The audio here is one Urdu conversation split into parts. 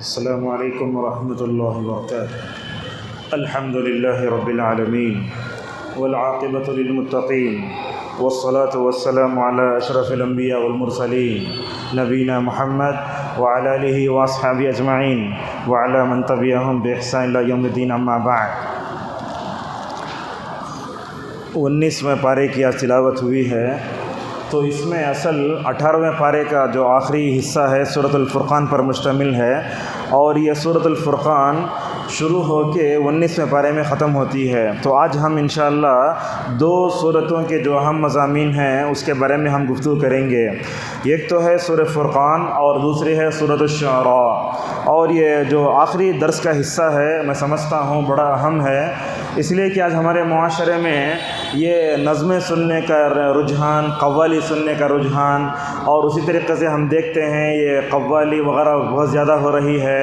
السلام علیکم ورحمۃ اللہ وبرکاتہ۔ الحمد للہ رب العالمین والعاقبۃ للمتقین والصلاة والسلام علی اشرف الانبیاء والمرسلین نبینا محمد وعلی آلہ واصحابہ اجمعین وعلی من تبعہم بإحسان الی یوم الدین، اما بعد۔ 19ویں پارے کی آج تلاوت ہوئی ہے، تو اس میں اصل 18ویں پارے کا جو آخری حصہ ہے سورۃ الفرقان پر مشتمل ہے، اور یہ سورۃ الفرقان شروع ہو کے 19ویں پارے میں ختم ہوتی ہے۔ تو آج ہم انشاءاللہ دو سورتوں کے جو اہم مضامین ہیں اس کے بارے میں ہم گفتگو کریں گے۔ ایک تو ہے سورۃ فرقان اور دوسری ہے سورۃ الشعراء، اور یہ جو آخری درس کا حصہ ہے میں سمجھتا ہوں بڑا اہم ہے، اس لیے کہ آج ہمارے معاشرے میں یہ نظمیں سننے کا رجحان، قوالی سننے کا رجحان، اور اسی طریقے سے ہم دیکھتے ہیں یہ قوالی وغیرہ بہت زیادہ ہو رہی ہے،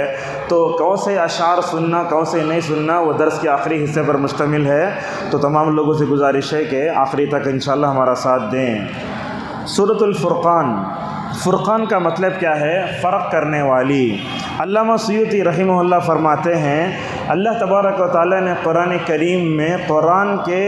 تو کون سے اشعار سننا کون سے نہیں سننا وہ درس کے آخری حصے پر مشتمل ہے۔ تو تمام لوگوں سے گزارش ہے کہ آخری تک انشاءاللہ ہمارا ساتھ دیں۔ سورۃ الفرقان، فرقان کا مطلب کیا ہے؟ فرق کرنے والی۔ علامہ سیوطی رحمہ اللہ فرماتے ہیں، اللہ تبارک و تعالیٰ نے قرآن کریم میں قرآن کے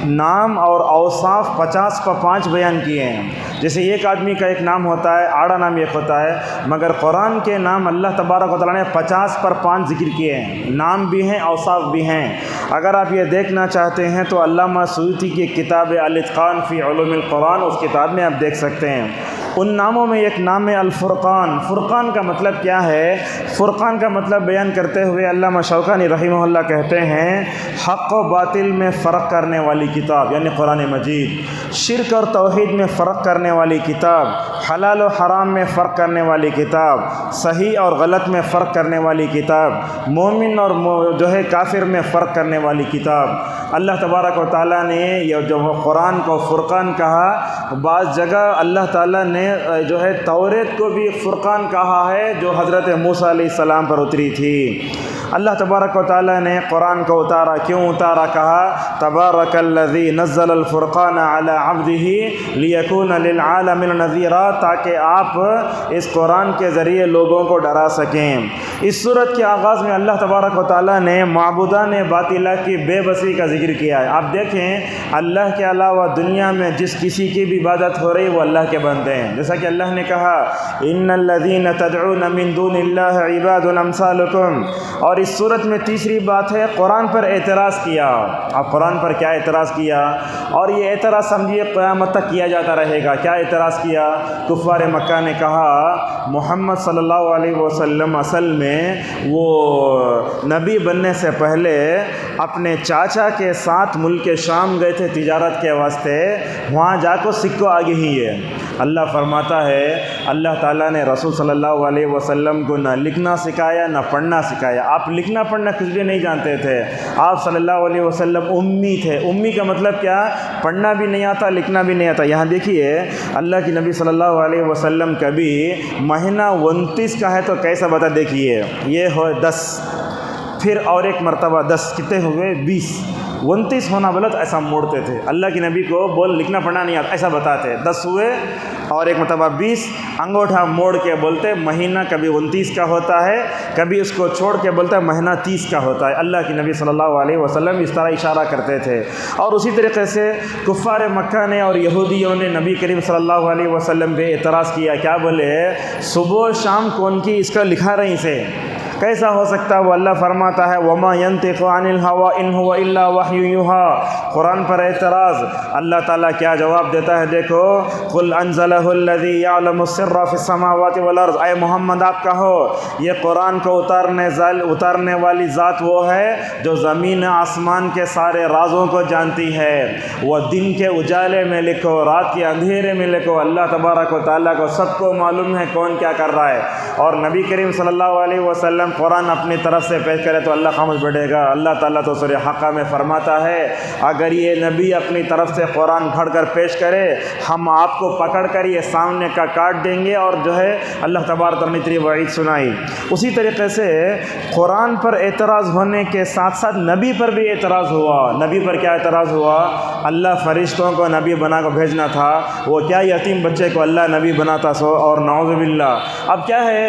نام اور اوصاف 50 پر 5 بیان کیے ہیں۔ جیسے ایک آدمی کا ایک نام ہوتا ہے، آڑا نام ایک ہوتا ہے، مگر قرآن کے نام اللہ تبارک و تعالیٰ نے 50 پر 5 ذکر کیے ہیں، نام بھی ہیں اوصاف بھی ہیں۔ اگر آپ یہ دیکھنا چاہتے ہیں تو علامہ سیوطی کی کتاب الاتقان فی علوم القرآن، اس کتاب میں آپ دیکھ سکتے ہیں۔ ان ناموں میں ایک نام ہے الفرقان۔ فرقان کا مطلب کیا ہے؟ فرقان کا مطلب بیان کرتے ہوئے علامہ شوکانی رحمہ اللہ کہتے ہیں، حق و باطل میں فرق کرنے والی کتاب، یعنی قرآن مجید، شرک اور توحید میں فرق کرنے والی کتاب، حلال و حرام میں فرق کرنے والی کتاب، صحیح اور غلط میں فرق کرنے والی کتاب، مومن اور جو ہے کافر میں فرق کرنے والی کتاب۔ اللہ تبارک و تعالیٰ نے یہ جو قرآن کو فرقان کہا، بعض جگہ اللہ تعالیٰ نے جو ہے توریت کو بھی فرقان کہا ہے، جو حضرت موسیٰ علیہ السلام پر اتری تھی۔ اللہ تبارک و تعالیٰ نے قرآن کو اتارا، کیوں اتارا؟ کہا تبارک الذی نزل الفرقان علی عبدہ لیکون للعالمین نذیرا، تاکہ آپ اس قرآن کے ذریعے لوگوں کو ڈرا سکیں۔ اس صورت کے آغاز میں اللہ تبارک و تعالیٰ نے معبودان باطلہ کی بے بسی کا ذکر کیا ہے۔ آپ دیکھیں اللہ کے علاوہ دنیا میں جس کسی کی بھی عبادت ہو رہی وہ اللہ کے بندے ہیں، جیسا کہ اللہ نے کہا ان الذین تدعون من دون اللہ عباد امثالکم۔ اور اس صورت میں تیسری بات ہے قرآن پر اعتراض کیا۔ اب قرآن پر کیا اعتراض کیا؟ اور یہ اعتراض سمجھیے قیامت تک کیا جاتا رہے گا۔ کیا اعتراض کیا؟ کفار مکہ نے کہا محمد صلی اللہ علیہ وسلم اصل میں وہ نبی بننے سے پہلے اپنے چاچا کے ساتھ ملک شام گئے تھے تجارت کے واسطے، وہاں جا کو سکو آگے ہی ہے۔ اللہ فرماتا ہے اللہ تعالیٰ نے رسول صلی اللہ علیہ وسلم کو نہ لکھنا سکھایا نہ پڑھنا سکھایا۔ آپ لکھنا پڑھنا کچھ بھی نہیں جانتے تھے، آپ صلی اللہ علیہ وسلم امی تھے۔ امی کا مطلب کیا؟ پڑھنا بھی نہیں آتا لکھنا بھی نہیں آتا۔ یہاں دیکھیے اللہ کی نبی صلی اللہ علیہ وسلم کبھی مہینہ 29 کا ہے تو کیسا بتا، دیکھیے یہ ہو 10، پھر اور ایک مرتبہ 10، کتنے ہوئے 20، 29 ہونا غلط ایسا موڑتے تھے۔ اللہ کی نبی کو بول لکھنا پڑھنا نہیں آتا ایسا بتاتے، 10 ہوئے اور ایک مرتبہ 20، انگوٹھا موڑ کے بولتے مہینہ کبھی 29 کا ہوتا ہے، کبھی اس کو چھوڑ کے بولتا ہے مہینہ 30 کا ہوتا ہے۔ اللہ کی نبی صلی اللہ علیہ وسلم اس طرح اشارہ کرتے تھے۔ اور اسی طریقے سے کفار مکہ نے اور یہودیوں نے نبی کریم صلی اللہ علیہ وسلم پہ اعتراض کیا۔ کیا بولے؟ صبح و شام کون کی اس کا لکھا رہی سے کیسا ہو سکتا؟ وہ اللہ فرماتا ہے وما ينطق عن الهوى ان هو الا وحی یوحى۔ قرآن پر اعتراض، اللہ تعالیٰ کیا جواب دیتا ہے؟ دیکھو قل انزلہ الذی یعلم السر فی السماوات والارض، اے محمد آپ کہو یہ قرآن کو اتارنے والی ذات وہ ہے جو زمین آسمان کے سارے رازوں کو جانتی ہے۔ وہ دن کے اجالے میں لکھو رات کے اندھیرے میں لکھو، اللہ تبارک و تعالیٰ کو سب کو معلوم ہے کون کیا کر رہا ہے۔ اور نبی کریم صلی اللہ علیہ وسلم قرآن اپنی طرف سے پیش کرے تو اللہ خاموش بیٹھے گا؟ اللہ تعالیٰ تو سورہ حقہ میں فرماتا ہے اگر یہ نبی اپنی طرف سے قرآن پڑھ کر پیش کرے ہم آپ کو پکڑ کر یہ سامنے کا کاٹ دیں گے، اور جو ہے اللہ تبارک و تعالیٰ نے اتنی وعید سنائی۔ اسی طریقے سے قرآن پر اعتراض ہونے کے ساتھ ساتھ نبی پر بھی اعتراض ہوا۔ نبی پر کیا اعتراض ہوا؟ اللہ فرشتوں کو نبی بنا کر بھیجنا تھا، وہ کیا یتیم بچے کو اللہ نبی بناتا سو، اور نعوذ باللہ۔ اب کیا ہے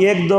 1-2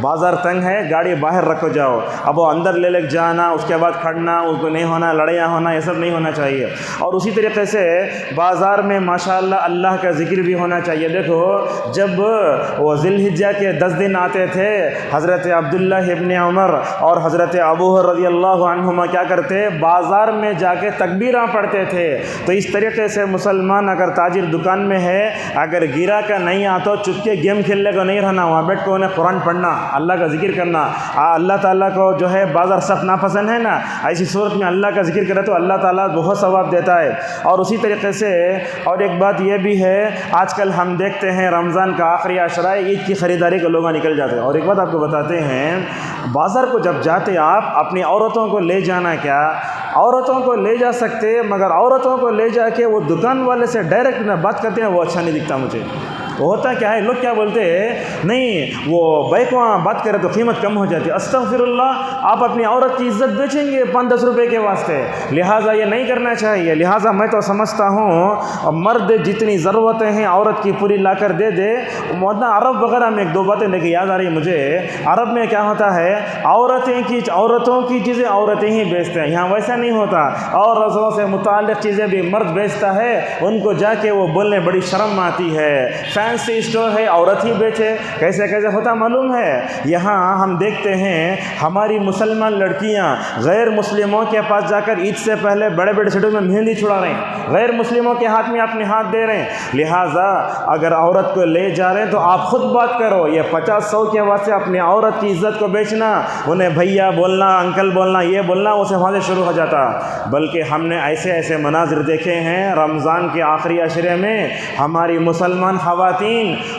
بازار تنگ ہے, گاڑی باہر رکھو جاؤ, اب وہ اندر لے لے جانا, اس کے بعد کھڑنا, اس کو نہیں ہونا, لڑیاں ہونا, یہ سب نہیں ہونا چاہیے. اور اسی طریقے سے بازار میں ماشاءاللہ اللہ کا ذکر بھی ہونا چاہیے. دیکھو جب وہ ذی الحجہ کے 10 دن آتے تھے, حضرت عبداللہ ابن عمر اور حضرت ابو رضی اللہ عنہما کیا کرتے, بازار میں جا کے تکبیراں پڑھتے تھے. تو اس طریقے سے مسلمان اگر تاجر دکان میں ہے, اگر گرا کا نہیں آتا چپ کے گیم کھیلنے کو نہیں رہنا, وہاں بیٹھ کے انہیں قرآن پڑھنا, اللہ کا ذکر کرنا. اللہ تعالیٰ کو جو ہے بازار سخت ناپسند ہے نا, ایسی صورت میں اللہ کا ذکر کرے تو اللہ تعالیٰ بہت ثواب دیتا ہے. اور اسی طریقے سے اور ایک بات یہ بھی ہے, آج کل ہم دیکھتے ہیں رمضان کا آخری عشرہ, عید کی خریداری کے لوگ نکل جاتے ہیں. اور ایک بات آپ کو بتاتے ہیں, بازار کو جب جاتے آپ اپنی عورتوں کو لے جانا, کیا عورتوں کو لے جا سکتے, مگر عورتوں کو لے جا کے وہ دکان والے سے ڈائریکٹ بات کرتے ہیں, وہ اچھا نہیں دکھتا مجھے. وہ ہوتا کیا ہے, لوگ کیا بولتے ہیں, نہیں وہ بائک وہاں بات کرے تو قیمت کم ہو جاتی ہے. استغفر اللہ, آپ اپنی عورت کی عزت بیچیں گے 5-10 روپے کے واسطے, لہٰذا یہ نہیں کرنا چاہیے. لہٰذا میں تو سمجھتا ہوں مرد جتنی ضرورتیں ہیں عورت کی پوری لا کر دے دے. مولانا عرب وغیرہ میں 1-2 باتیں لے کے یاد آ رہی مجھے. عرب میں کیا ہوتا ہے, عورتوں کی چیزیں عورتیں ہی بیچتے ہیں. یہاں ویسا نہیں ہوتا, عورتوں سے متعلق چیزیں بھی مرد بیچتا ہے, ان کو جا کے وہ بولنے بڑی شرم آتی ہے. فینسی اسٹور ہے, عورت ہی بیچے, کیسے ہوتا معلوم ہے. یہاں ہم دیکھتے ہیں ہماری مسلمان لڑکیاں غیر مسلموں کے پاس جا کر عید سے پہلے بڑے بڑے سٹوں میں مہندی چھڑا رہے ہیں, غیر مسلموں کے ہاتھ میں اپنے ہاتھ دے رہے ہیں. لہٰذا اگر عورت کو لے جا رہے ہیں تو آپ خود بات کرو. یہ 50-100 کے واسطے اپنی عورت کی عزت کو بیچنا, انہیں بھیا بولنا, انکل بولنا, یہ بولنا, اسے وہاں سے شروع ہو جاتا. بلکہ ہم نے ایسے مناظر دیکھے ہیں رمضان کے آخری عشرے میں, ہماری مسلمان خواتین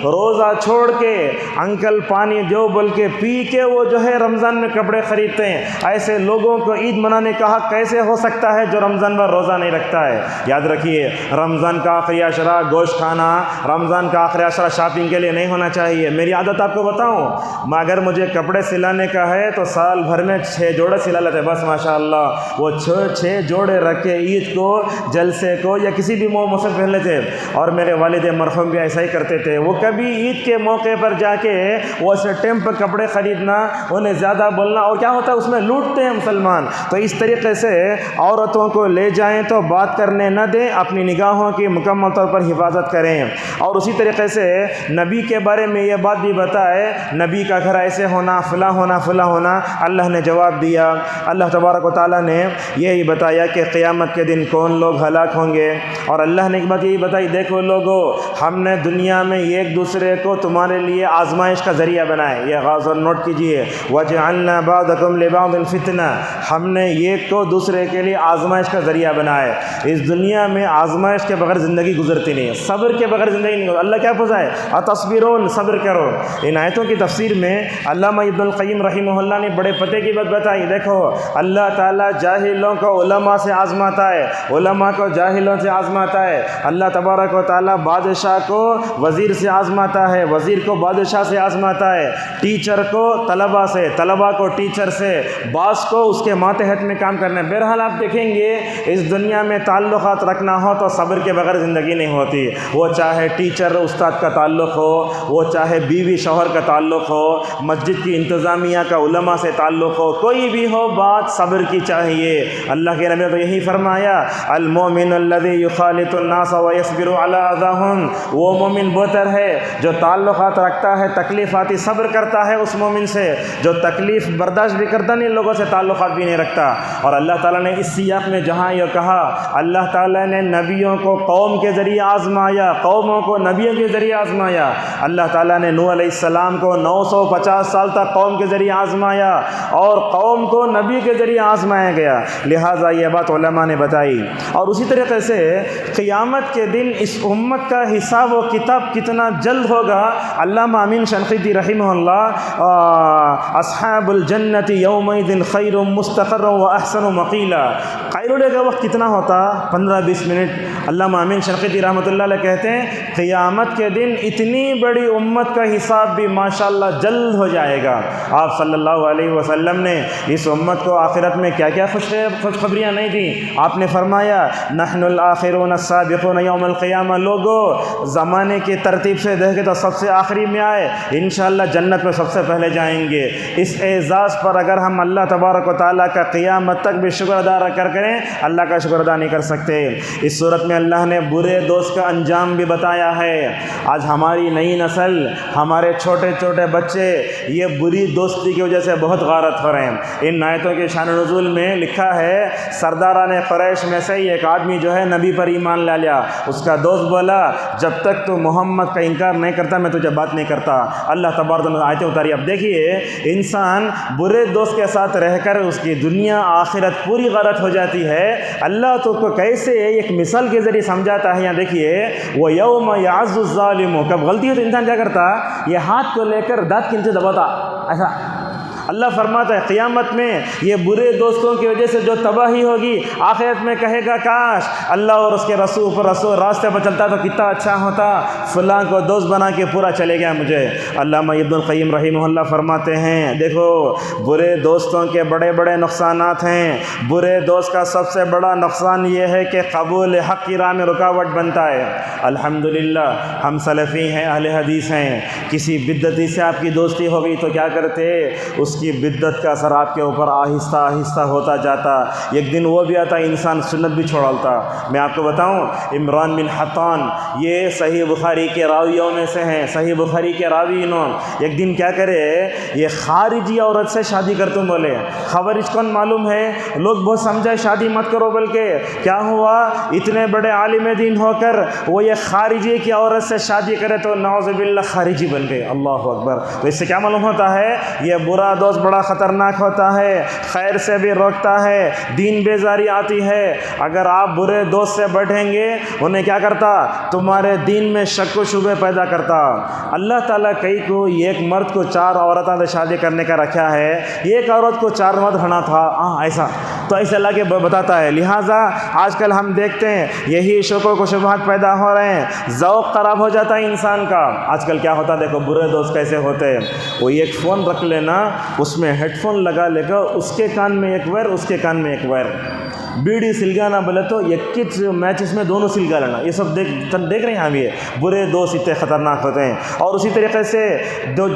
روزہ چھوڑ کے انکل پانی دو بول کے پی کے وہ جو ہے رمضان میں کپڑے خریدتے ہیں. ایسے لوگوں کو عید منانے کا حق کیسے ہو سکتا ہے جو رمضان میں روزہ نہیں رکھتا ہے. یاد رکھیے, رمضان کا آخری عشرہ گوشت کھانا, رمضان کا آخری عشرہ شاپنگ کے لیے نہیں ہونا چاہیے. میری عادت آپ کو بتاؤں, اگر مجھے کپڑے سلانے کا ہے تو سال بھر میں 6 جوڑے سلا لیتے بس ماشاءاللہ. وہ 6 جوڑے رکھ کے عید کو, جلسے کو یا کسی بھی موسم پہن لیتے. اور میرے والد مرحوم بھی ایسا ہی کرتے تھے. وہ کبھی عید کے موقع پر جا کے وہ ٹیم پر کپڑے خریدنا, انہیں زیادہ بولنا, اور کیا ہوتا ہے اس میں لوٹتے ہیں مسلمان. تو اس طریقے سے عورتوں کو لے جائیں تو بات کرنے نہ دیں, اپنی نگاہوں کی مکمل طور پر حفاظت کریں. اور اسی طریقے سے نبی کے بارے میں یہ بات بھی بتائے, نبی کا گھر ایسے ہونا, فلاں ہونا, فلاں ہونا. اللہ نے جواب دیا, اللہ تبارک و تعالیٰ نے یہی بتایا کہ قیامت کے دن کون لوگ ہلاک ہوں گے. اور اللہ نے ایک بات یہی بتائی, دیکھو لوگوں, ہم نے دنیا میں ایک دوسرے کو تمہارے لیے آزمائش کا ذریعہ بنائے. یہ غور اور نوٹ کیجئے, وَجَعَلْنَا بَعْضَكُمْ لِبَعْضٍ فِتْنَةً, ہم نے ایک کو دوسرے کے لیے آزمائش کا ذریعہ بنائے. اس دنیا میں آزمائش کے بغیر زندگی گزرتی نہیں, صبر کے بغیر زندگی نہیں گزرتی. اللہ کیا پوچھائے, اتصبرون, صبر کرو. ان آیتوں کی تفسیر میں علامہ ابن القیم رحمہ اللہ نے بڑے پتے کی بات بتائی. دیکھو اللہ تعالیٰ جاہلوں کو علماء سے آزماتا ہے, علماء کو جاہلوں سے آزماتا ہے. اللہ تبارک و تعالیٰ بادشاہ کو وزیر سے آزماتا ہے, وزیر کو بادشاہ سے آزماتا ہے, ٹیچر کو طلباء سے, طلباء کو ٹیچر سے, باس کو اس کے ماتحت میں کام کرنا ہے. بہرحال آپ دیکھیں گے اس دنیا میں تعلقات رکھنا ہو تو صبر کے بغیر زندگی نہیں ہوتی. وہ چاہے ٹیچر استاد کا تعلق ہو, وہ چاہے بیوی شوہر کا تعلق ہو, مسجد کی انتظامیہ کا علماء سے تعلق ہو, کوئی بھی ہو, بات صبر کی چاہیے. اللہ کے نبی نے تو یہی فرمایا, المومن الذی یخالط الناس ویصبر علی اذاہم, وہ مومن بہتر ہے جو تعلقات رکھتا ہے, تکلیف آتی صبر کرتا ہے اس مومن سے, جو تکلیف برداشت بھی کرتا نہیں, لوگوں سے تعلقات بھی نہیں رکھتا. اور اللہ تعالیٰ نے اس سیاق میں جہاں یہ کہا, اللہ تعالیٰ نے نبیوں کو قوم کے ذریعے آزمایا, قوموں کو نبیوں کے ذریعے آزمایا. اللہ تعالیٰ نے نوح علیہ السلام کو 950 سال تک قوم کے ذریعے آزمایا, اور قوم کو نبی کے ذریعے آزمایا گیا. لہٰذا یہ بات علماء نے بتائی. اور اسی طریقے سے قیامت کے دن اس امت کا حساب و کتاب کتنا جلد ہوگا. علامہ امین شنقیطی رحمہ اللہ, اصحاب الجنت یومئذ خیر مستقر و احسن مقیلا, قیلولے کا وقت کتنا ہوتا, 15-20 منٹ. علامہ امین شنقیطی رحمۃ اللہ علیہ کہتے ہیں قیامت کے دن اتنی بڑی امت کا حساب بھی ماشاءاللہ جلد ہو جائے گا. آپ صلی اللہ علیہ وسلم نے اس امت کو آخرت میں کیا کیا خوشخبریاں نہیں دیں. آپ نے فرمایا, نحن الآخرون السابقون یوم القیامہ, لوگوں زمانے کی ترتیب سے دیکھیں تو سب سے آخری میں آئے، انشاءاللہ جنت میں سب سے پہلے جائیں گے۔ اس اعزاز پر اگر ہم اللہ تبارک و تعالیٰ کا قیامت تک بھی شکر ادا کریں، اللہ کا شکر ادا نہیں کر سکتے۔ اس صورت میں اللہ نے برے دوست کا انجام بھی بتایا ہے۔ آج ہماری نئی نسل، ہمارے چھوٹے چھوٹے بچے یہ بری دوستی کی وجہ سے بہت غارت ہو رہے ہیں۔ ان آیتوں کے شان نزول میں لکھا ہے، سرداران قریش میں سے ایک آدمی جو ہے نبی پر ایمان لا لیا۔ اس کا دوست بولا، جب تک تو محمد کا انکار نہیں کرتا میں تجھے بات نہیں کرتا۔ اللہ تبارک و تعالیٰ آیتیں اتاری۔ اب دیکھیے، انسان برے دوست کے ساتھ رہ کر اس کی دنیا آخرت پوری غلط ہو جاتی ہے۔ اللہ تو کو کیسے ایک مثال کے ذریعے سمجھاتا ہے۔ یہاں دیکھیے، وہ یوم یعز الظالم، کب غلطی ہو تو انسان کیا کرتا؟ یہ ہاتھ کو لے کر دانت کے نیچے دباتا، ایسا۔ اللہ فرماتا ہے قیامت میں یہ برے دوستوں کی وجہ سے جو تباہی ہوگی، آخرت میں کہے گا کاش اللہ اور اس کے رسول راستے پر چلتا تو کتنا اچھا ہوتا، فلاں کو دوست بنا کے پورا چلے گیا مجھے۔ علامہ ابن القیم رحمہ اللہ فرماتے ہیں، دیکھو برے دوستوں کے بڑے بڑے نقصانات ہیں۔ برے دوست کا سب سے بڑا نقصان یہ ہے کہ قبول حق کی راہ میں رکاوٹ بنتا ہے۔ الحمدللہ ہم سلفی ہیں، اہل حدیث ہیں، کسی بدعتی سے آپ کی دوستی ہو گئی تو کیا کرتے؟ اس کی بدعت کا اثر آپ کے اوپر آہستہ آہستہ ہوتا جاتا، ایک دن وہ بھی آتا انسان سنت بھی چھوڑالتا۔ میں آپ کو بتاؤں، عمران بن حطان یہ صحیح بخاری کے راویوں میں سے ہیں، صحیح بخاری کے راوی انہوں۔ ایک دن کیا کرے، یہ خارجی عورت سے شادی کر تم بولے۔ خوارج کون معلوم ہے؟ لوگ بہت سمجھائے شادی مت کرو، بلکہ کیا ہوا، اتنے بڑے عالم دین ہو کر وہ یہ خارجی کی عورت سے شادی کرے تو نعوذ باللہ خارجی بن گئے۔ اللہ اکبر۔ تو اس سے کیا معلوم ہوتا ہے، یہ برا دوست بڑا خطرناک ہوتا ہے، خیر سے بھی روکتا ہے، دین بیزاری آتی ہے۔ اگر آپ برے دوست سے بیٹھیں گے، انہیں کیا کرتا؟ تمہارے دین میں شک و شبہ پیدا کرتا۔ اللہ تعالیٰ کئی کو ایک مرد کو 4 عورتوں سے شادی کرنے کا رکھا ہے، ایک عورت کو 4 مرد ہونا تھا، ایسا تو ایسا اللہ کے بتاتا ہے۔ لہٰذا آج کل ہم دیکھتے ہیں یہی شکوک و شبہات پیدا ہو رہے ہیں، ذوق خراب ہو جاتا ہے انسان کا۔ آج کل کیا ہوتا ہے، دیکھو برے دوست کیسے ہوتے ہیں، وہ ایک فون رکھ لینا، اس میں ہیڈ فون لگا لے گا، اس کے کان میں ایک وائر، اس کے کان میں ایک وائر، بیڑی سلگانا بولے تو ایک میچز میں دونوں سلگا لینا۔ یہ سب دیکھ رہے ہیں ہم، یہ برے دوست اتنے خطرناک ہوتے ہیں۔ اور اسی طریقے سے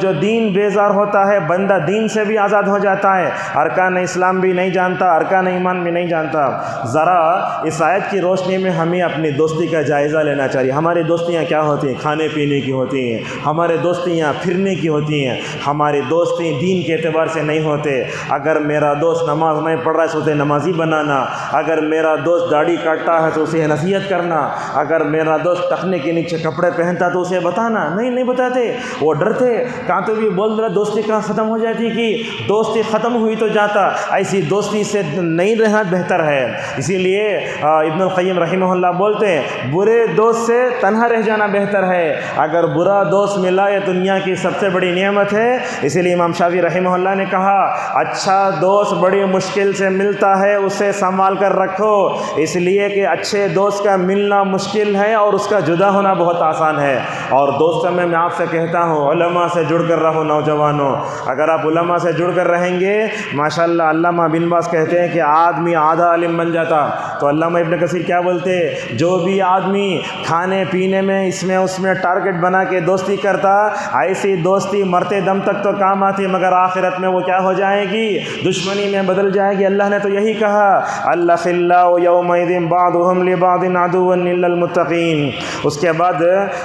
جو دین بیزار ہوتا ہے، بندہ دین سے بھی آزاد ہو جاتا ہے، ارکان اسلام بھی نہیں جانتا، ارکان ایمان بھی نہیں جانتا۔ ذرا اس آیت کی روشنی میں ہمیں اپنی دوستی کا جائزہ لینا چاہیے۔ ہماری دوستیاں کیا ہوتی ہیں؟ کھانے پینے کی ہوتی ہیں، ہمارے دوستیاں پھرنے کی ہوتی ہیں، ہماری دوستی دین کے اعتبار سے نہیں ہوتے۔ اگر میرا دوست نماز نہیں پڑھ رہا ہے تو اسے نمازی بنانا، اگر میرا دوست داڑھی کاٹتا ہے تو اسے نصیحت کرنا، اگر میرا دوست ٹخنے کے نیچے کپڑے پہنتا تو اسے بتانا۔ نہیں بتاتے، وہ ڈرتے، کہاں تو بھی بول رہا دوستی کہاں ختم ہو جاتی کہ دوستی ختم ہوئی تو جاتا، ایسی دوستی سے نہیں رہنا بہتر ہے۔ اسی لیے ابن القیم رحمہ اللہ بولتے ہیں، برے دوست سے تنہا رہ جانا بہتر ہے۔ اگر برا دوست ملا یہ دنیا کی سب سے بڑی نعمت ہے۔ اسی لیے امام شافعی رحمہ اللہ نے کہا، اچھا دوست بڑی مشکل سے ملتا ہے، اسے سنبھال کر رکھو، اس لیے کہ اچھے دوست کا ملنا مشکل ہے اور اس کا جدا ہونا بہت آسان ہے۔ اور دوستوں میں آپ سے کہتا ہوں، علماء سے جڑ کر رہو نوجوانوں۔ اگر آپ علماء سے جڑ کر رہیں گے، ماشاءاللہ علامہ بن باز کہتے ہیں کہ آدمی آدھا عالم بن جاتا۔ تو علامہ ابن کثیر کیا بولتے، جو بھی آدمی کھانے پینے میں اس میں ٹارگٹ بنا کے دوستی کرتا، ایسی دوستی مرتے دم تک تو کام آتی، مگر آخرت میں وہ کیا ہو جائے گی؟ دشمنی میں بدل جائے گی۔ اللہ نے تو یہی کہا، الخلاء یومئذ بعضهم لبعض عدو الا المتقین۔ اس کے بعد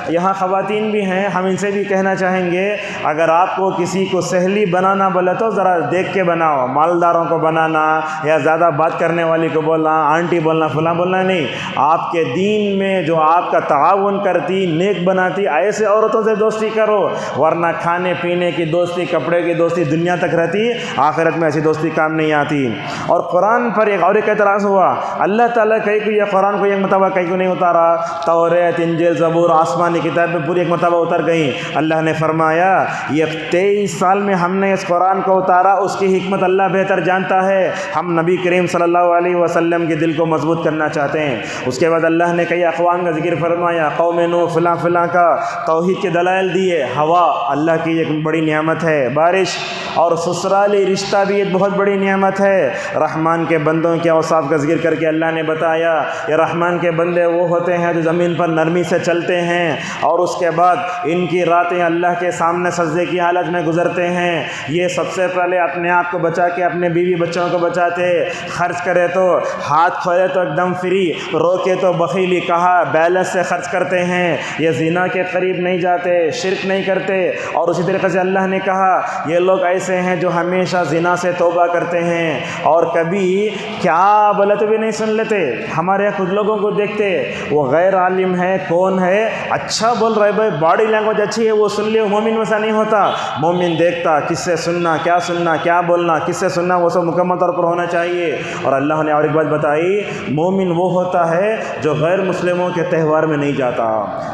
یہاں خواتین بھی ہیں، ہم ان سے بھی کہنا چاہیں گے، اگر آپ کو کسی کو سہیلی بنانا بولے تو ذرا دیکھ کے بناؤ، مالداروں کو بنانا یا زیادہ بات کرنے والی کو بولنا، آنٹی بولنا، فلاں بولنا نہیں۔ آپ کے دین میں جو آپ کا تعاون کرتی، نیک بناتی، ایسے عورتوں سے دوستی کرو، ورنہ کھانے پینے کی دوستی، کپڑے کی دوستی دنیا تک رہتی، آخرت میں ایسی دوستی کام نہیں آتی۔ اور قرآن پر ایک اور ایک اعتراض ہوا، اللہ تعالیٰ کئی کو یہ قرآن کو ایک مرتبہ کئی کو نہیں اتارا، توریت انجیل زبور آسمانی کتابیں پوری ایک مرتبہ اتر گئیں۔ اللہ نے فرمایا یہ 23 سال میں ہم نے اس قرآن کو اتارا، اس کی حکمت اللہ بہتر جانتا ہے۔ ہم نبی کریم صلی اللہ علیہ وسلم کے دل کو مضبوط کرنا چاہتے ہیں۔ اس کے بعد اللہ نے کئی اقوام کا ذکر فرمایا، قوم نوح فلاں فلاں کا توحید کے دلائل دیے، ہوا اللہ کی ایک بڑی نعمت ہے، بارش اور سسرالی رشتہ بھی ایک بہت بڑی نعمت ہے۔ رحمان کے بندوں کے اوصاف کا ذکر کر کے اللہ نے بتایا، یہ رحمان کے بندے وہ ہوتے ہیں جو زمین پر نرمی سے چلتے ہیں اور اس کے بعد ان کی راتیں اللہ کے سامنے سجدے کی حالت میں گزرتے ہیں۔ یہ سب سے پہلے اپنے آپ کو بچا کے اپنے بیوی بچوں کو بچاتے، خرچ کرے تو ہاتھ کھولے تو ایک دم فری، روکے تو بخیلی، کہا بیلنس سے خرچ کرتے ہیں، یہ زنا کے قریب نہیں جاتے، شرک نہیں کرتے۔ اور اسی طریقے سے اللہ نے کہا یہ لوگ ایسے ہیں جو ہمیشہ زنا سے توبہ کرتے ہیں اور کبھی کیا بولے تو بھی نہیں سن لیتے۔ ہمارے یہاں کچھ لوگوں کو دیکھتے، وہ غیر عالم ہے، کون ہے، اچھا بول رہے بھائی، باڈی لینگویج اچھی ہے، وہ سن لے، مومن ویسا نہیں ہوتا۔ مومن دیکھتا کس سے سننا، کیا بولنا، کس سے سننا، وہ سب مکمل طور پر ہونا چاہیے۔ اور اللہ نے اور ایک بات بتائی، مومن وہ ہوتا ہے جو غیر مسلموں کے تہوار میں نہیں جاتا۔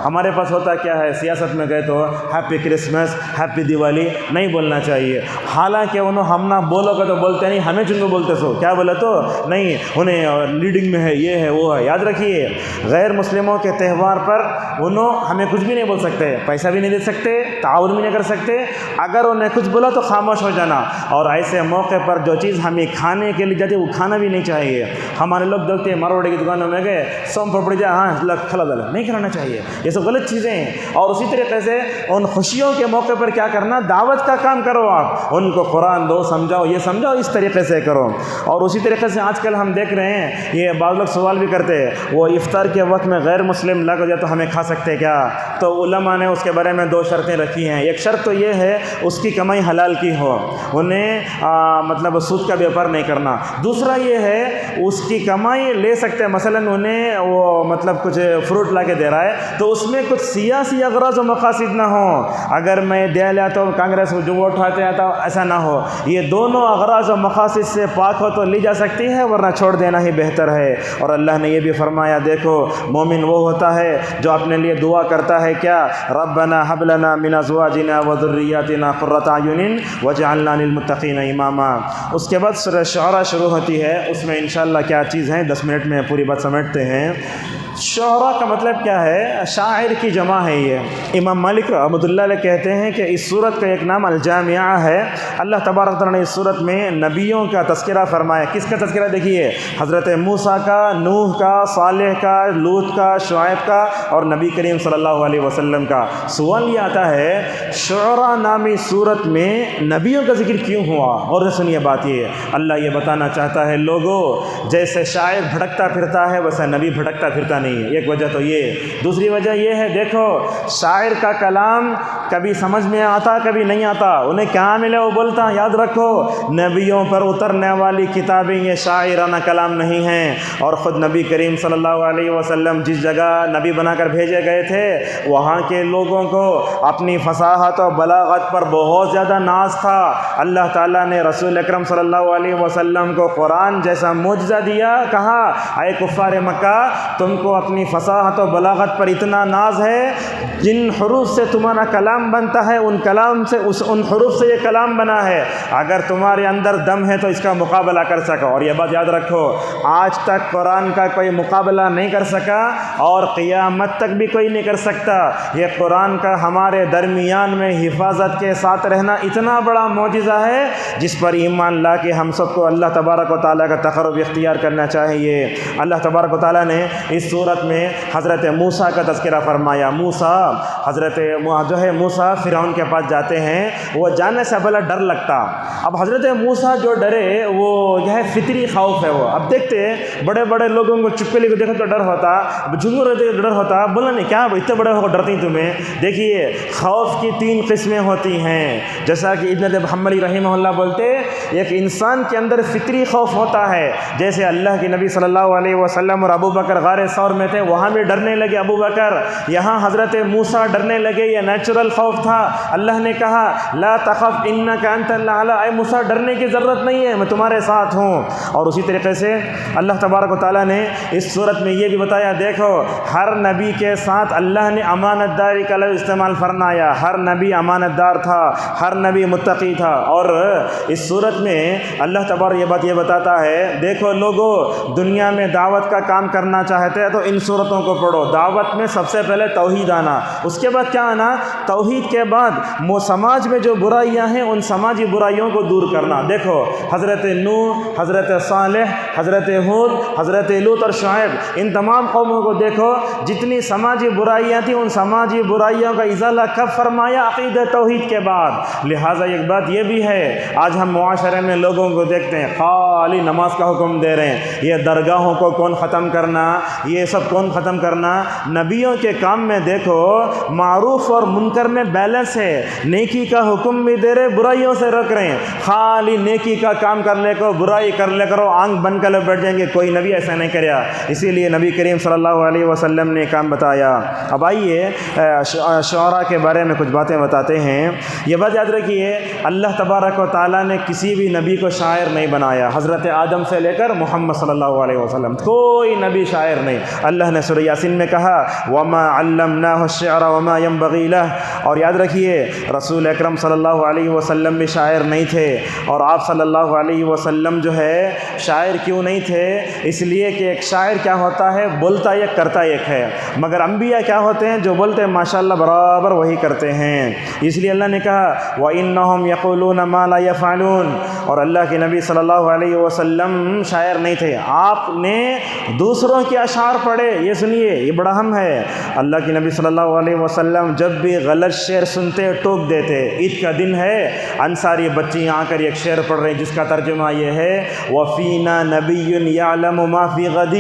ہمارے پاس ہوتا کیا ہے، سیاست میں گئے تو ہیپی کرسمس، ہیپی دیوالی نہیں بولنا چاہیے، حالانکہ انہوں ہم نہ بولو گے تو بولتے نہیں، ہمیں جن کو بولتے سو کیا بولے تو نہیں، انہیں لیڈنگ میں ہے، یہ ہے وہ ہے۔ یاد رکھیے غیر مسلموں کے تہوار پر انہوں ہمیں کچھ بھی نہیں بول سکتے، پیسہ بھی نہیں دے سکتے، تعاون بھی نہیں کر سکتے، اگر انہیں کچھ بولا تو خاموش ہو جانا۔ اور ایسے موقع پر جو چیز ہمیں کھانے کے لیے جاتی ہے وہ کھانا بھی نہیں چاہیے۔ ہمارے لوگ دیکھتے ہیں مروڑے کی دکانوں میں گئے، سوم پپڑی جا، ہاں کھلا دل نہیں کھلانا چاہیے، یہ سب غلط چیزیں ہیں۔ اور اسی طریقے سے ان خوشیوں کے موقع پر کیا کرنا، دعوت کا کام کرو، آپ ان کو قرآن دو، سمجھاؤ، یہ سمجھاؤ، اس طریقے سے کرو۔ اور اسی طریقے سے آج کل ہم دیکھ رہے ہیں، یہ بعض لوگ سوال بھی کرتے ہیں، وہ افطار کے وقت میں غیر مسلم لگ جائے تو ہمیں کھا سکتے کیا؟ تو علماء نے اس کے بارے میں 2 شرطیں رکھی ہیں۔ ایک شرط تو یہ ہے اس کی کمائی حلال کی ہو، انہیں مطلب سود کا بیوپار نہیں کرنا۔ دوسرا یہ ہے اس کی کمائی لے سکتے ہیں، مثلا انہیں وہ مطلب کچھ فروٹ لا کے دے رہا ہے تو اس میں کچھ سیاسی اغراض و مقاصد نہ ہوں، اگر میں دے لیا تو کانگریس کو جو ووٹ اٹھاتے ہیں تو ایسا نہ ہو، یہ دونوں اغراض و مقاصد سے پاک ہو تو لی جا سکتی ہے، ورنہ چھوڑ دینا ہی بہتر ہے۔ اور اللہ نے یہ بھی فرمایا، دیکھو مومن وہ ہوتا ہے جو اپنے لیے دعا کرتا ہے کیا، ربنا هب لنا من ازواجنا وذرياتنا قرة اعين واجعلنا للمتقين اماما۔ اس کے بعد سورہ شعراء شروع ہوتی ہے، اس میں انشاءاللہ کیا چیز ہے 10 منٹ میں پوری بات سمیٹتے ہیں۔ شعراء کا مطلب کیا ہے، شاعر کی جمع ہے۔ یہ امام مالک رحمۃ اللہ علیہ کہتے ہیں کہ اس سورت کا ایک نام الجامعہ ہے۔ اللہ تبارک تعالیٰ نے اس سورت میں نبیوں کا تذکرہ فرمایا۔ کس کا تذکرہ دیکھیے، حضرت موسیٰ کا، نوح کا، صالح کا، لوط کا، شعیب کا اور نبی کریم صلی اللہ علیہ وسلم کا۔ سوال یہ آتا ہے شعراء نامی سورت میں نبیوں کا ذکر کیوں ہوا؟ اور سنیے بات، یہ اللہ یہ بتانا چاہتا ہے لوگوں جیسے شاعر بھٹکتا پھرتا ہے ویسے نبی بھٹکتا پھرتا نہیں ہے۔ ایک وجہ تو یہ، دوسری وجہ یہ ہے، دیکھو شاعر کا کلام کبھی سمجھ میں آتا کبھی نہیں آتا، انہیں کیا ملے وہ بولتا۔ یاد رکھو نبیوں پر اترنے والی کتابیں یہ شاعرانہ کلام نہیں ہیں، اور خود نبی کریم صلی اللہ علیہ وسلم جس جگہ نبی بنا کر بھیجے گئے تھے وہاں کے لوگوں کو اپنی فصاحت و بلاغت پر بہت زیادہ ناز تھا۔ اللہ تعالیٰ نے رسول اکرم صلی اللہ علیہ وسلم کو قرآن جیسا معجزہ دیا، کہا اے کفار مکہ تم کو اپنی فصاحت و بلاغت پر اتنا ناز ہے، جن حروف سے تمہارا کلام بنتا ہے ان حروف سے یہ کلام بنا ہے، اگر تمہارے اندر دم ہے تو اس کا مقابلہ کر سکو۔ اور یہ بات یاد رکھو، آج تک قرآن کا کوئی مقابلہ نہیں کر سکا اور قیامت تک بھی کوئی نہیں کر سکتا۔ یہ قرآن کا ہمارے درمیان میں حفاظت کے ساتھ رہنا اتنا بڑا معجزہ ہے جس پر ایمان لا کے ہم سب کو اللہ تبارک و تعالیٰ کا تقرب اختیار کرنا چاہیے۔ اللہ تبارک و تعالیٰ نے اس صورت میں حضرت موسیٰ کا تذکرہ فرمایا۔ موسیٰ فرعون کے پاس جاتے ہیں، وہ جانے سے پہلے ڈر لگتا۔ اب حضرت موسیٰ جو ڈرے وہ یہ ہے فطری خوف ہے۔ وہ اب دیکھتے بڑے بڑے لوگوں کو چپکلی کو دیکھا تو ڈر ہوتا، جھنگور رہتے تو ڈر ہوتا، بولا نہیں کیا اتنے بڑے ہو ڈرتی تمہیں۔ دیکھیے خوف کی 3 قسمیں ہوتی ہیں، جیسا کہ ابن حنبلی رحمہ اللہ بولتے، ایک انسان کے اندر فطری خوف ہوتا ہے، جیسے اللہ کے نبی صلی اللہ علیہ وسلم اور ابو بکر غار ثور میں تھے، وہاں بھی ڈرنے لگے ابو بکر، یہاں حضرت موسیٰ ڈرنے لگے، یہ نیچرل خوف تھا۔ اللہ نے کہا لا تخف انک انت الاعلی، اے موسیٰ ڈرنے کی ضرورت نہیں ہے، میں تمہارے ساتھ ہوں۔ اور اسی طریقے سے اللہ تبارک و تعالیٰ نے اس صورت میں یہ بھی بتایا، دیکھو ہر نبی کے ساتھ اللہ نے امانت داری کا لفظ استعمال فرمایا، ہر نبی امانت دار تھا، ہر نبی متقی تھا۔ اور اس صورت میں اللہ تبارک یہ بتاتا ہے، دیکھو لوگوں دنیا میں دعوت کا کام کرنا چاہتے ہیں تو ان صورتوں کو پڑھو۔ دعوت میں سب سے پہلے توحید آنا، اس کے بعد کیا آنا؟ توحید کے بعد سماج میں جو برائیاں ہیں ان سماجی برائیوں کو دور کرنا۔ دیکھو حضرت نوح، حضرت صالح، حضرت ہود، حضرت لوط اور شعیب، ان تمام قوموں کو دیکھو، جتنی سماجی برائیاں تھیں ان سماجی برائیوں کا ازالہ کب فرمایا؟ عقیدہ توحید کے بعد۔ لہٰذا ایک بات یہ بھی ہے، آج ہم معاشرے میں لوگوں کو دیکھتے ہیں خالی نماز کا حکم دے رہے ہیں، یہ درگاہوں کو کون ختم کرنا، یہ سب کون ختم کرنا؟ نبیوں کے کام میں دیکھو معروف اور منکر میں بیلنس ہے، نیکی کا حکم بھی دے رہے، برائیوں سے روک رہے ہیں۔ خالی نیکی کا کام کر لے کرو، برائی کر لے کرو، آنکھ بند کر لے بیٹھ جائیں گے، کوئی نبی ایسا نہیں کریا۔ اسی لیے نبی کریم صلی اللہ علیہ وسلم نے کام بتایا۔ اب آئیے شعراء کے بارے میں کچھ باتیں بتاتے ہیں۔ یہ بات یاد رکھیے، اللہ تبارک و تعالیٰ نے کسی بھی نبی کو شاعر نہیں بنایا، حضرت آدم سے لے کر محمد صلی اللہ علیہ وسلم کوئی نبی شاعر نہیں۔ اللہ نے سورہ یاسین میں کہا وَمَا عَلَّمْنَاهُ الشِّعْرَ وَمَا يَنبَغِي لَهُ، اور یاد رکھیے رسول اکرم صلی اللہ علیہ وسلم بھی شاعر نہیں تھے، اور آپ صلی اللہ علیہ وسلم جو ہے شاعر کیوں نہیں تھے؟ اس لیے کہ ایک شاعر کیا ہوتا ہے؟ بولتا ایک کرتا ایک ہے، مگر انبیاء کیا ہوتے ہیں؟ جو بولتے ہیں ماشاءاللہ برابر وہی کرتے ہیں۔ اس لیے اللہ نے کہا وَإِنَّهُمْ يَقُولُونَ مَا لَا يَفْعَلُونَ، اور اللہ کے نبی صلی اللہ علیہ وسلم شاعر نہیں تھے، آپ نے دوسروں کے اشعار پڑھے۔ یہ سنیے، یہ بڑا اہم ہے۔ اللہ کے نبی صلی اللہ علیہ وسلم جب بھی غلط شعر سنتے ٹوک دیتے۔ عید کا دن ہے، انصاری بچی آ کر ایک شعر پڑھ رہے ہیں جس کا ترجمہ یہ ہے وَفِينَا نَبِيٌّ يَعْلَمُ مَا فِي غَدٍ،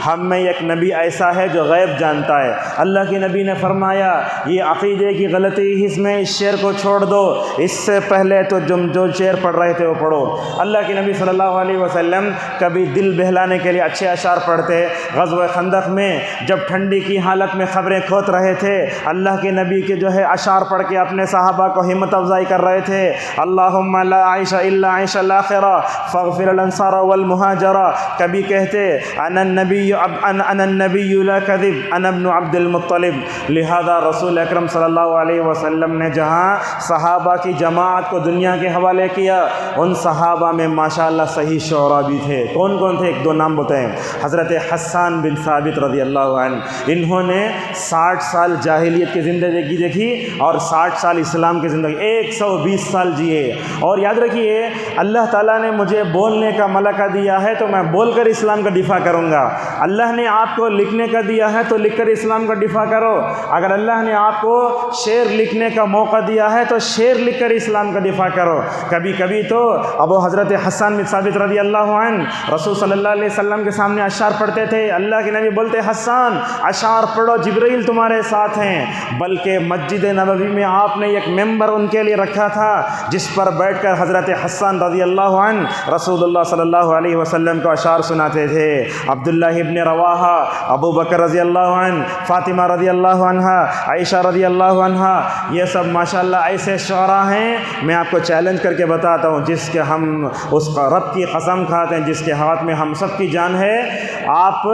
ہم میں ایک نبی ایسا ہے جو غیب جانتا ہے۔ اللہ کے نبی نے فرمایا یہ عقیدے کی غلطی، اس میں اس شعر کو چھوڑ دو، اس سے پہلے تو جو شعر پڑھ رہے تھے وہ پڑھو۔ اللہ کے نبی صلی اللہ علیہ وسلم کبھی دل بہلانے کے لیے اچھے اشعار پڑھتے۔ غزوہ خندق میں جب ٹھنڈی کی حالت میں خبریں کھوت رہے تھے، اللہ کے نبی کے جو ہے اشعار پڑھ کے اپنے صحابہ کو ہمت افزائی کر رہے تھے۔ اللہم لا عیش الا عیش الاخرہ فاغفر الانصار والمہاجرہ، کبھی کہتے انا النبی لا کذب انا ابن عبد المطلب۔ لہذا رسول اکرم صلی اللہ علیہ وسلم نے جہاں صحابہ کی جماعت کو دنیا کے حوالے کیا، ان صحابہ میں ماشاءاللہ صحیح شعراء بھی تھے۔ کون کون تھے؟ ایک دو نام بتائیں۔ حضرت حسان بن ثابت رضی اللہ عنہ، انہوں نے 60 سال جاہلیت کی زندگی دیکھی اور 60 سال اسلام کی زندگی، 120 سال جیے۔ اور یاد رکھیے اللہ تعالیٰ نے مجھے بولنے کا ملکہ دیا ہے تو میں بول کر اسلام کا دفاع کروں گا۔ اللہ نے آپ کو لکھنے کا دیا ہے تو لکھ کر اسلام کا دفاع کرو۔ اگر اللہ نے آپ کو شعر لکھنے کا موقع دیا ہے تو شعر لکھ کر اسلام کا دفاع کرو۔ کبھی کبھی تو ابو حضرت حسان بن ثابت رضی اللہ عنہ رسول صلی اللہ علیہ وسلم کے سامنے اشعار پڑھتے تھے، اللہ کے نبی بولتے حسان اشعار پڑھو، جبرائیل تمہارے ساتھ ہیں۔ بلکہ مسجد نبوی میں آپ نے ایک ممبر ان کے لیے رکھا تھا جس پر بیٹھ کر حضرت حسان رضی اللہ عنہ رسول اللہ صلی اللہ علیہ وسلم کو اشعار سناتے تھے۔ عبداللہ ابن رواحہ، ابو بکر رضی اللہ عنہ، فاطمہ رضی اللہ عنہا، عائشہ رضی اللہ عنہا، یہ سب ماشاءاللہ ایسے شعراء ہیں، میں آپ کو چیلنج کر کے بتاتا ہوں جس کے ہم اس کا رب کی قسم کھاتے ہیں، جس کے ہاتھ میں ہم سب کی جان ہے۔ آپ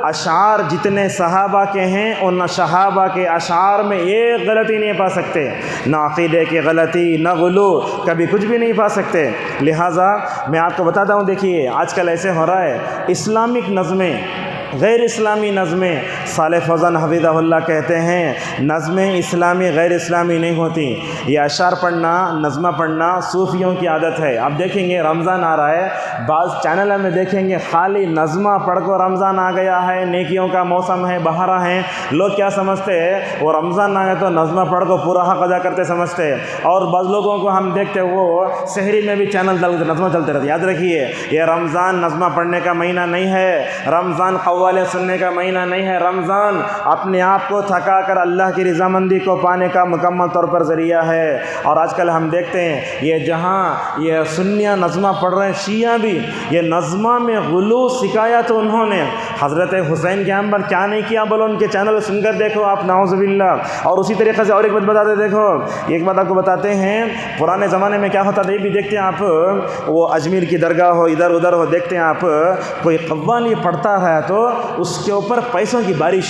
اشعار جتنے صحابہ کے ہیں ان صحابہ کے اشعار میں ایک غلطی نہیں پا سکتے، نہ عقیدے کی غلطی، نہ غلو، کبھی کچھ بھی نہیں پا سکتے۔ لہٰذا میں آپ کو بتاتا ہوں، دیکھیے آج کل ایسے ہو رہا ہے، اسلامک نظمیں، غیر اسلامی نظمیں، صالح فوزان حفظہ اللہ کہتے ہیں نظمیں اسلامی غیر اسلامی نہیں ہوتی۔ یہ اشعار پڑھنا، نظمہ پڑھنا صوفیوں کی عادت ہے۔ آپ دیکھیں گے رمضان آ رہا ہے، بعض چینلوں میں دیکھیں گے خالی نظمہ پڑھ کو رمضان آ گیا ہے، نیکیوں کا موسم ہے، بہارا ہے، لوگ کیا سمجھتے ہیں وہ رمضان آ گیا تو نظمہ پڑھ کو پورا حق ادا کرتے سمجھتے ہیں۔ اور بعض لوگوں کو ہم دیکھتے وہ شہری میں بھی چینل نظمہ چلتے رہتے۔ یاد رکھیے یہ رمضان نظمہ پڑھنے کا مہینہ نہیں ہے، رمضان قوالے سننے کا مہینہ نہیں ہے، رمضان اپنے آپ کو تھکا کر اللہ کی رضامندی کو پانے کا مکمل طور پر ذریعہ ہے۔ اور آج کل ہم دیکھتے ہیں یہ جہاں یہ سنیاں نظمہ پڑھ رہے ہیں، شیعہ بھی یہ نظمہ میں غلو سکھایا تو انہوں نے حضرت حسین کے ہم پر کیا نہیں کیا، بولو ان کے چینل سن کر دیکھو آپ، نعوذ باللہ۔ اور اسی طریقے سے اور ایک بات بتاتے، دیکھو ایک بات آپ کو بتاتے ہیں، پرانے زمانے میں کیا ہوتا تھا یہ بھی دیکھتے ہیں آپ، وہ اجمیر کی درگاہ ہو، ادھر ادھر ہو، دیکھتے ہیں آپ، کوئی قوالی پڑھتا ہے تو اس کے اوپر پیسوں کی بارش،